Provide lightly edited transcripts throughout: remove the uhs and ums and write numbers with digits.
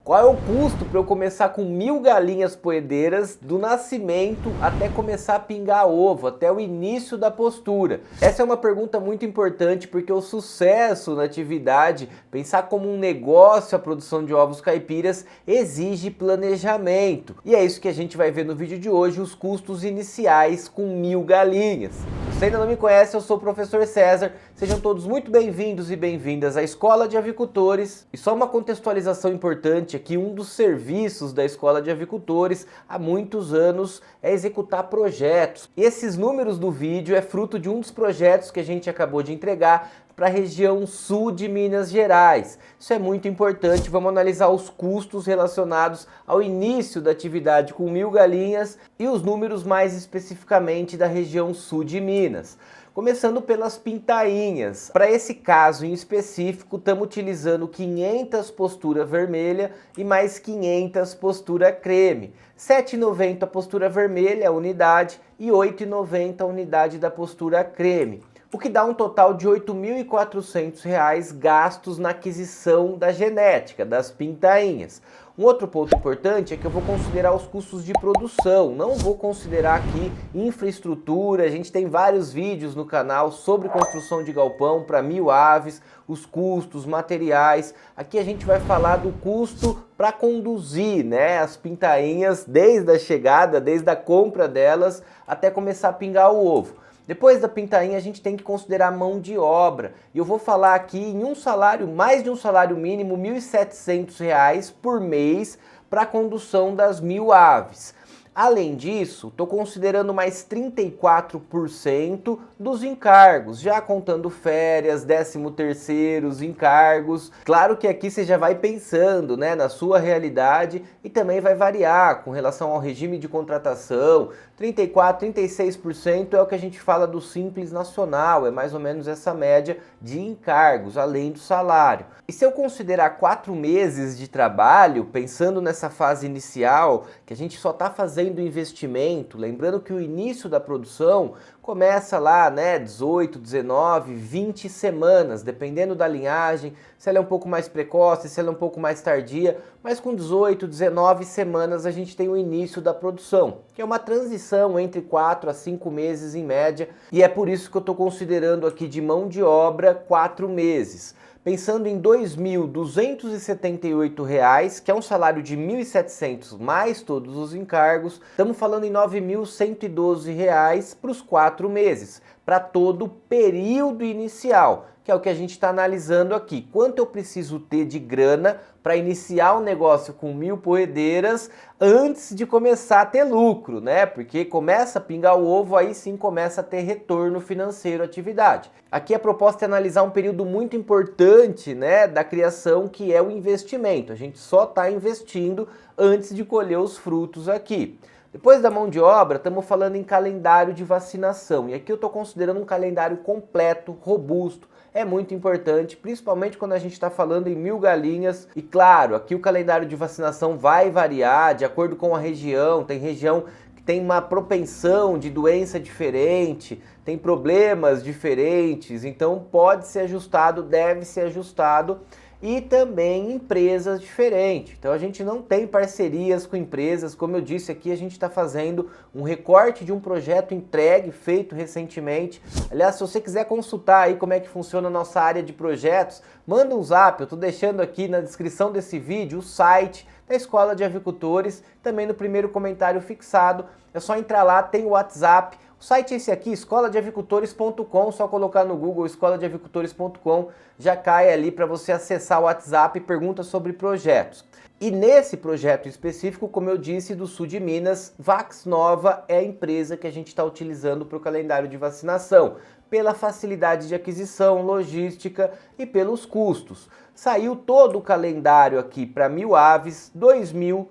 Qual é o custo para eu começar com 1.000 galinhas poedeiras do nascimento até começar a pingar ovo, até o início da postura? Essa é uma pergunta muito importante porque o sucesso na atividade, pensar como um negócio a produção de ovos caipiras, exige planejamento. E é isso que a gente vai ver no vídeo de hoje, os custos iniciais com 1.000 galinhas. Se você ainda não me conhece, eu sou o professor César. Sejam todos muito bem-vindos e bem-vindas à Escola de Avicultores. E só uma contextualização importante aqui, um dos serviços da Escola de Avicultores há muitos anos é executar projetos. E esses números do vídeo é fruto de um dos projetos que a gente acabou de entregar para a região sul de Minas Gerais. Isso é muito importante, vamos analisar os custos relacionados ao início da atividade com 1.000 galinhas e os números mais especificamente da região sul de Minas. Começando pelas pintainhas. Para esse caso em específico, estamos utilizando 500 postura vermelha e mais 500 postura creme. R$ 7,90 a postura vermelha, a unidade, e R$ 8,90 a unidade da postura creme. O que dá um total de R$ 8.400 gastos na aquisição da genética, das pintainhas. Um outro ponto importante é que eu vou considerar os custos de produção, não vou considerar aqui infraestrutura. A gente tem vários vídeos no canal sobre construção de galpão para 1.000 aves, os custos, materiais. Aqui a gente vai falar do custo para conduzir, né, as pintainhas desde a chegada, desde a compra delas até começar a pingar o ovo. Depois da pintainha a gente tem que considerar mão de obra. E eu vou falar aqui em um salário, mais de um salário mínimo, R$ 1.700 por mês para a condução das 1.000 aves. Além disso, estou considerando mais 34% dos encargos, já contando férias, 13º, encargos. Claro que aqui você já vai pensando, né, na sua realidade e também vai variar com relação ao regime de contratação. 34%, 36% é o que a gente fala do Simples Nacional, é mais ou menos essa média de encargos, além do salário. E se eu considerar 4 meses de trabalho, pensando nessa fase inicial, que a gente só está fazendo investimento, lembrando que o início da produção começa lá, né, 18, 19, 20 semanas, dependendo da linhagem, se ela é um pouco mais precoce, se ela é um pouco mais tardia, mas com 18, 19 semanas a gente tem o início da produção, que é uma transição entre 4 a 5 meses em média, e é por isso que eu estou considerando aqui de mão de obra 4 meses. Pensando em R$ 2.278, que é um salário de R$ 1.700 mais todos os encargos, estamos falando em R$ 9.112 para os 4 meses, para todo o período inicial, que é o que a gente está analisando aqui. Quanto eu preciso ter de grana para iniciar um negócio com 1.000 poedeiras antes de começar a ter lucro, né? Porque começa a pingar o ovo, aí sim começa a ter retorno financeiro à atividade. Aqui a proposta é analisar um período muito importante, né, da criação, que é o investimento. A gente só está investindo antes de colher os frutos aqui. Depois da mão de obra, estamos falando em calendário de vacinação. E aqui eu estou considerando um calendário completo, robusto. É muito importante, principalmente quando a gente está falando em 1.000 galinhas. E claro, aqui o calendário de vacinação vai variar de acordo com a região. Tem região que tem uma propensão de doença diferente, tem problemas diferentes, então pode ser ajustado, deve ser ajustado. E também empresas diferentes. Então a gente não tem parcerias com empresas, como eu disse aqui, a gente está fazendo um recorte de um projeto entregue, feito recentemente. Aliás, se você quiser consultar aí como é que funciona a nossa área de projetos, manda um zap, eu estou deixando aqui na descrição desse vídeo o site da Escola de Avicultores, também no primeiro comentário fixado, é só entrar lá, tem o WhatsApp. O site é esse aqui, escoladeavicultores.com, só colocar no Google escoladeavicultores.com, já cai ali para você acessar o WhatsApp e pergunta sobre projetos. E nesse projeto específico, como eu disse, do sul de Minas, Vaxnova é a empresa que a gente está utilizando para o calendário de vacinação, pela facilidade de aquisição, logística e pelos custos. Saiu todo o calendário aqui para 1.000 aves, R$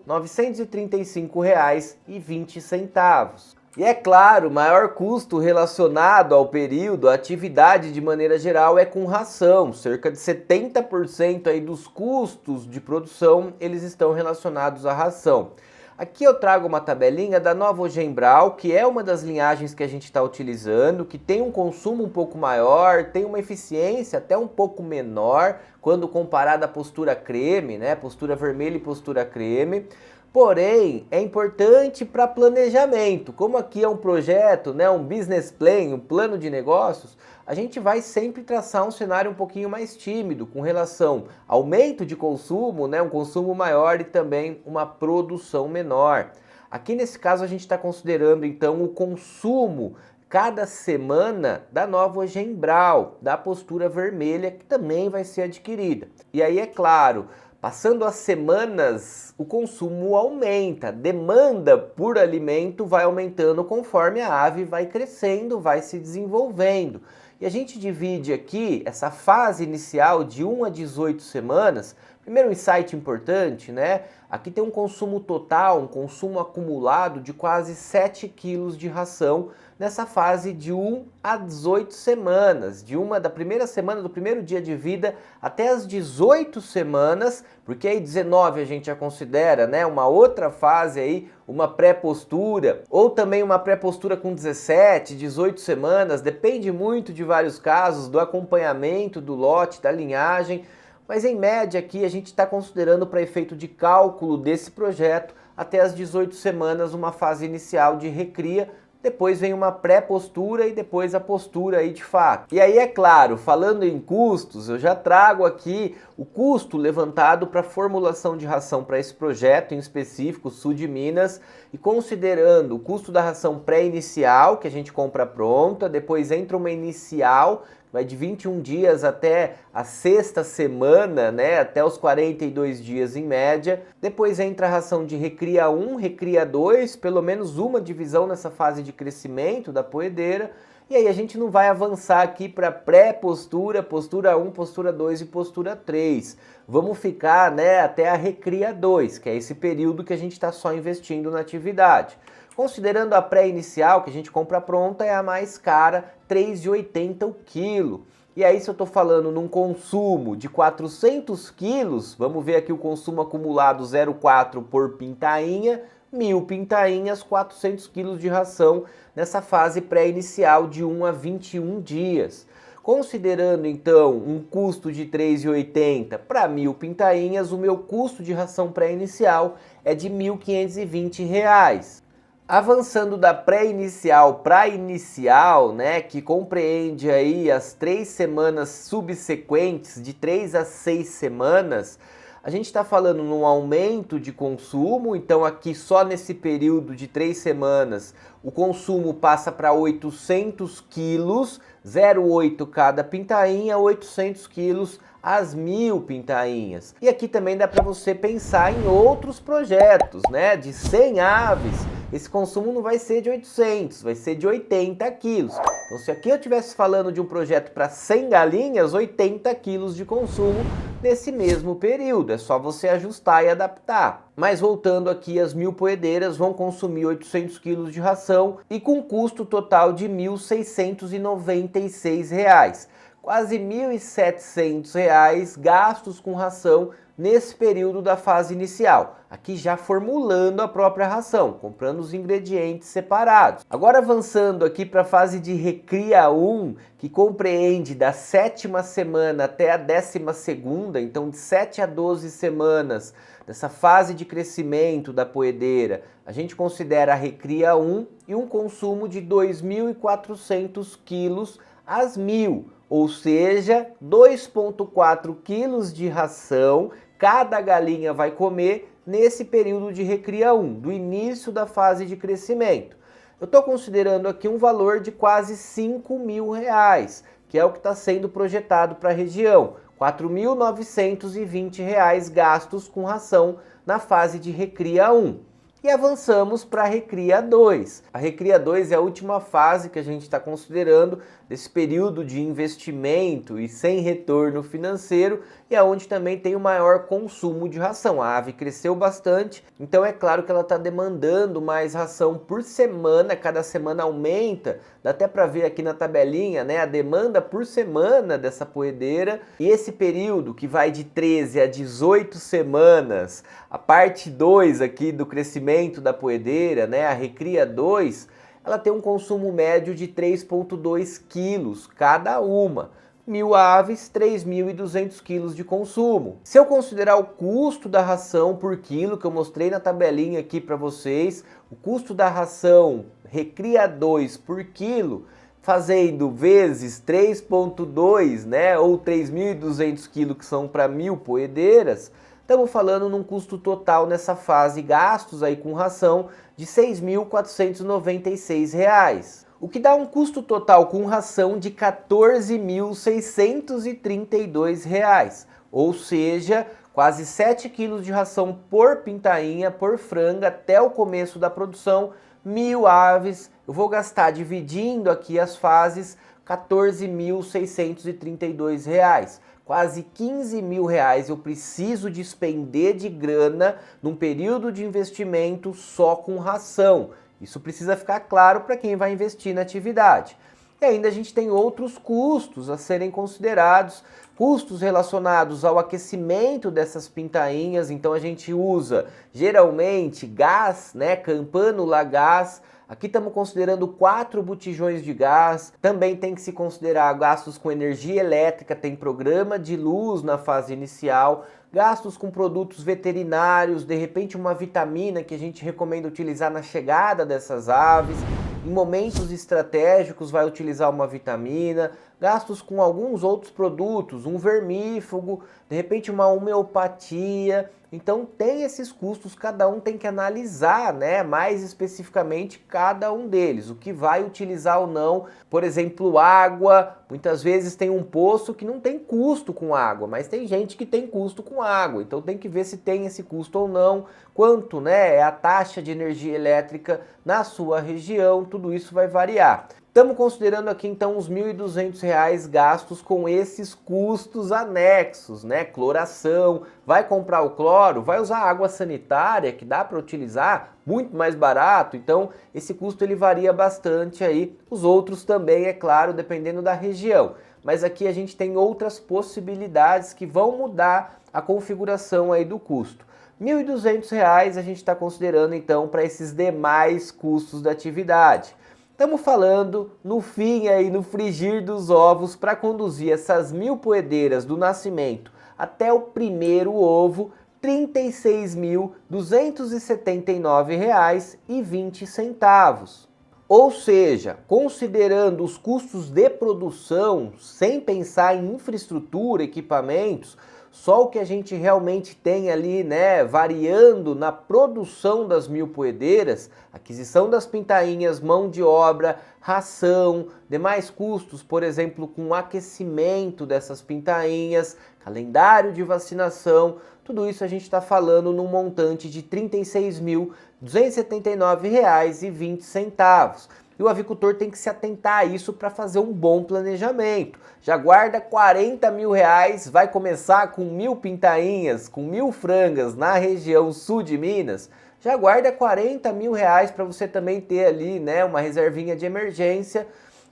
2.935,20. E é claro, o maior custo relacionado ao período, a atividade de maneira geral é com ração. Cerca de 70% aí dos custos de produção, eles estão relacionados à ração. Aqui eu trago uma tabelinha da Nova Gembral, que é uma das linhagens que a gente está utilizando, que tem um consumo um pouco maior, tem uma eficiência até um pouco menor, quando comparada à postura creme, né? Postura vermelha e postura creme. Porém, é importante para planejamento. Como aqui é um projeto, né, um business plan, um plano de negócios, a gente vai sempre traçar um cenário um pouquinho mais tímido com relação ao aumento de consumo, né, um consumo maior e também uma produção menor. Aqui nesse caso a gente está considerando então o consumo cada semana da Nova Gembral, da postura vermelha, que também vai ser adquirida. E aí é claro, passando as semanas, o consumo aumenta, a demanda por alimento vai aumentando conforme a ave vai crescendo, vai se desenvolvendo. E a gente divide aqui essa fase inicial de 1 a 18 semanas. Primeiro, um insight importante, né? Aqui tem um consumo total, um consumo acumulado de quase 7 quilos de ração nessa fase de 1 a 18 semanas, da primeira semana, do primeiro dia de vida até as 18 semanas, porque aí 19 a gente já considera, né, uma outra fase aí, uma pré-postura, ou também uma pré-postura com 17, 18 semanas, depende muito de vários casos, do acompanhamento do lote, da linhagem, mas em média aqui a gente está considerando para efeito de cálculo desse projeto até as 18 semanas uma fase inicial de recria. Depois vem uma pré-postura e depois a postura aí de fato. E aí é claro, falando em custos, eu já trago aqui o custo levantado para a formulação de ração para esse projeto em específico, sul de Minas, e considerando o custo da ração pré-inicial, que a gente compra pronta, depois entra uma inicial, vai de 21 dias até a sexta semana, né, até os 42 dias em média. Depois entra a ração de recria 1, recria 2, pelo menos uma divisão nessa fase de crescimento da poedeira. E aí a gente não vai avançar aqui para pré-postura, postura 1, postura 2 e postura 3. Vamos ficar, né, até a recria 2, que é esse período que a gente está só investindo na atividade. Considerando a pré-inicial, que a gente compra pronta, é a mais cara, R$ 3,80 o quilo. E aí, se eu estou falando num consumo de 400 quilos, vamos ver aqui o consumo acumulado 0,4 por pintainha, 1.000 pintainhas, 400 quilos de ração nessa fase pré-inicial de 1 a 21 dias. Considerando então um custo de R$ 3,80 para 1.000 pintainhas, o meu custo de ração pré-inicial é de R$ 1.520. Avançando da pré-inicial para inicial, né, que compreende aí as 3 semanas subsequentes, de 3 a 6 semanas, a gente está falando num aumento de consumo, então aqui só nesse período de 3 semanas o consumo passa para 800 quilos, 0,8 cada pintainha, 800 quilos as 1.000 pintainhas. E aqui também dá para você pensar em outros projetos, né, de 100 aves. Esse consumo não vai ser de 800, vai ser de 80 quilos. Então, se aqui eu estivesse falando de um projeto para 100 galinhas, 80 quilos de consumo nesse mesmo período. É só você ajustar e adaptar. Mas voltando aqui, as 1.000 poedeiras vão consumir 800 quilos de ração e com custo total de R$ 1.696. Quase R$ 1.700 gastos com ração nesse período da fase inicial. Aqui já formulando a própria ração, comprando os ingredientes separados. Agora avançando aqui para a fase de recria 1, que compreende da 7ª semana até a 12ª, então de 7 a 12 semanas dessa fase de crescimento da poedeira, a gente considera a recria 1 e um consumo de 2.400 quilos às 1.000, ou seja, 2,4 quilos de ração cada galinha vai comer nesse período de recria 1, do início da fase de crescimento. Eu estou considerando aqui um valor de quase R$ 5.000, que é o que está sendo projetado para a região. R$ 4.920 gastos com ração na fase de recria 1. E avançamos para a recria 2. A recria 2 é a última fase que a gente está considerando desse período de investimento e sem retorno financeiro, e é onde também tem o maior consumo de ração. A ave cresceu bastante, então é claro que ela está demandando mais ração por semana, cada semana aumenta, dá até para ver aqui na tabelinha, né, a demanda por semana dessa poedeira, e esse período que vai de 13 a 18 semanas, A parte 2 aqui do crescimento da poedeira, né, a Recria 2, ela tem um consumo médio de 3,2 quilos cada uma. 1.000 aves, 3.200 quilos de consumo. Se eu considerar o custo da ração por quilo, que eu mostrei na tabelinha aqui para vocês, o custo da ração Recria 2 por quilo, fazendo vezes 3,2, né, ou 3.200 quilos, que são para 1.000 poedeiras, estamos falando num custo total nessa fase, gastos aí com ração, de R$ 6.496. O que dá um custo total com ração de R$ 14.632, ou seja, quase 7 quilos de ração por pintainha, por franga, até o começo da produção, 1.000 aves. Eu vou gastar, dividindo aqui as fases, R$ 14.632. Quase R$ 15.000 eu preciso despender de grana num período de investimento só com ração. Isso precisa ficar claro para quem vai investir na atividade. E ainda a gente tem outros custos a serem considerados, custos relacionados ao aquecimento dessas pintainhas. Então a gente usa geralmente gás, né, campânula gás. Aqui estamos considerando 4 botijões de gás. Também tem que se considerar gastos com energia elétrica, tem programa de luz na fase inicial, gastos com produtos veterinários, de repente uma vitamina que a gente recomenda utilizar na chegada dessas aves. Em momentos estratégicos vai utilizar uma vitamina, gastos com alguns outros produtos, um vermífugo, de repente uma homeopatia. Então tem esses custos, cada um tem que analisar, né, mais especificamente cada um deles, o que vai utilizar ou não. Por exemplo, água, muitas vezes tem um poço que não tem custo com água, mas tem gente que tem custo com água, então tem que ver se tem esse custo ou não, quanto, né, é a taxa de energia elétrica na sua região, tudo isso vai variar. Estamos considerando aqui então os R$ 1.200 gastos com esses custos anexos, né? Cloração, vai comprar o cloro, vai usar água sanitária que dá para utilizar, muito mais barato, então esse custo ele varia bastante aí. Os outros também, é claro, dependendo da região. Mas aqui a gente tem outras possibilidades que vão mudar a configuração aí do custo. R$ 1.200 a gente está considerando então para esses demais custos da atividade. Estamos falando no fim aí, no frigir dos ovos, para conduzir essas 1.000 poedeiras do nascimento até o primeiro ovo, R$ 36.279,20. Ou seja, considerando os custos de produção, sem pensar em infraestrutura, equipamentos, só o que a gente realmente tem ali, né, variando na produção das 1.000 poedeiras, aquisição das pintainhas, mão de obra, ração, demais custos, por exemplo, com aquecimento dessas pintainhas, calendário de vacinação, tudo isso a gente está falando num montante de R$ 36.279,20. E o avicultor tem que se atentar a isso para fazer um bom planejamento. Já guarda R$ 40.000, vai começar com 1.000 pintainhas, com 1.000 frangas na região sul de Minas. Já guarda R$ 40.000 para você também ter ali, né, uma reservinha de emergência,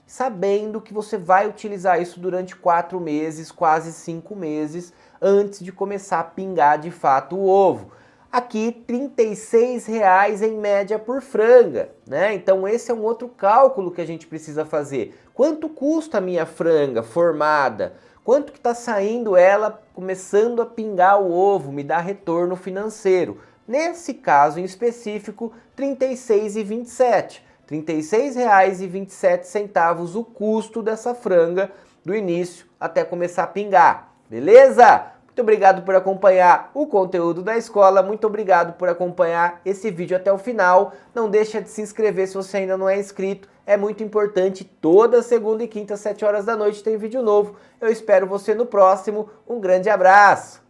sabendo que você vai utilizar isso durante 4 meses, quase 5 meses, antes de começar a pingar de fato o ovo. Aqui R$ 36,00 em média por franga, né? Então esse é um outro cálculo que a gente precisa fazer. Quanto custa a minha franga formada? Quanto que está saindo ela começando a pingar o ovo, me dá retorno financeiro? Nesse caso em específico, R$ 36,27. R$ 36,27 o custo dessa franga do início até começar a pingar, beleza? Muito obrigado por acompanhar o conteúdo da escola, muito obrigado por acompanhar esse vídeo até o final. Não deixa de se inscrever se você ainda não é inscrito, é muito importante. Toda segunda e quinta, às 7 horas da noite tem vídeo novo. Eu espero você no próximo. Um grande abraço!